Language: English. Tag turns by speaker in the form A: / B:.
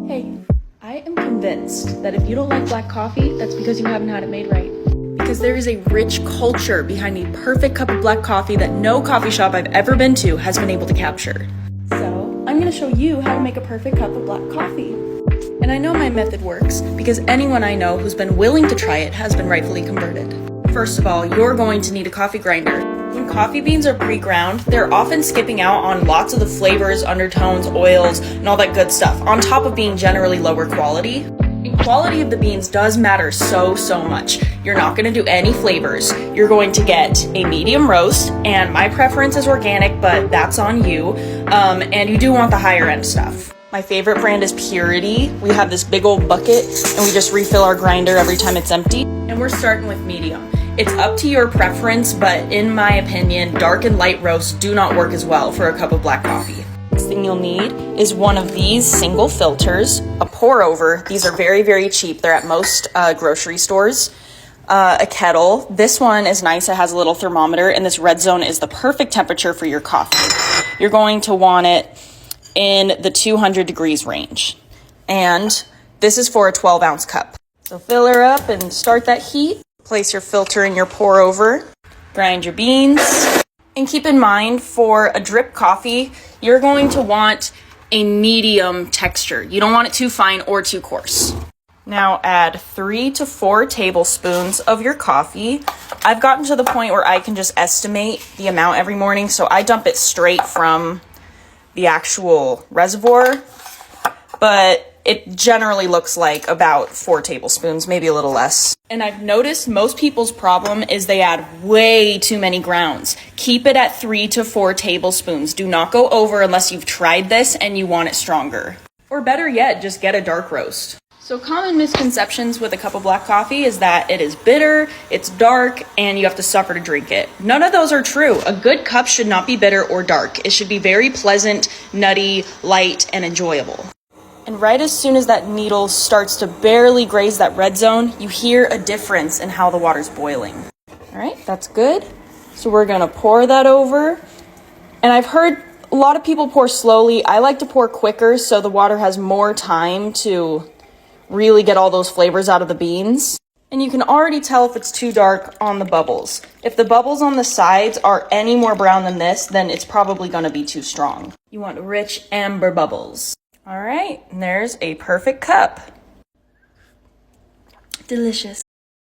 A: Hey, I am convinced that if you don't like black coffee, that's because you haven't had it made right. Because there is a rich culture behind a perfect cup of black coffee that no coffee shop I've ever been to has been able to capture. So, I'm gonna show you how to make a perfect cup of black coffee. And I know my method works because anyone I know who's been willing to try it has been rightfully converted. First of all, you're going to need a coffee grinder. When coffee beans are pre-ground, they're often skipping out on lots of the flavors, undertones, oils, and all that good stuff, on top of being generally lower quality. And quality of the beans does matter so much. You're not going to do any flavors. You're going to get a medium roast, and my preference is organic, but that's on you. And you do want the higher end stuff. My favorite brand is Purity. We have this big old bucket, and we just refill our grinder every time it's empty. And we're starting with medium. It's up to your preference, but in my opinion, dark and light roasts do not work as well for a cup of black coffee. Next thing you'll need is one of these single filters, a pour over. These are very cheap. They're at most grocery stores. A kettle. This one is nice. It has a little thermometer, and this red zone is the perfect temperature for your coffee. You're going to want it in the 200 degrees range. And this is for a 12-ounce cup. So fill her up and start that heat. Place your filter in your pour over, grind your beans, and keep in mind for a drip coffee, you're going to want a medium texture. You don't want it too fine or too coarse. Now add 3 to 4 tablespoons of your coffee. I've gotten to the point where I can just estimate the amount every morning, so I dump it straight from the actual reservoir, but it generally looks like about 4 tablespoons, maybe a little less. And I've noticed most people's problem is they add way too many grounds. Keep it at 3 to 4 tablespoons. Do not go over unless you've tried this and you want it stronger. Or better yet, just get a dark roast. So common misconceptions with a cup of black coffee is that it is bitter, it's dark, and you have to suffer to drink it. None of those are true. A good cup should not be bitter or dark. It should be very pleasant, nutty, light, and enjoyable. And right as soon as that needle starts to barely graze that red zone, you hear a difference in how the water's boiling. All right, that's good. So we're gonna pour that over. And I've heard a lot of people pour slowly. I like to pour quicker so the water has more time to really get all those flavors out of the beans. And you can already tell if it's too dark on the bubbles. If the bubbles on the sides are any more brown than this, then it's probably gonna be too strong. You want rich amber bubbles. All right, and there's a perfect cup. Delicious.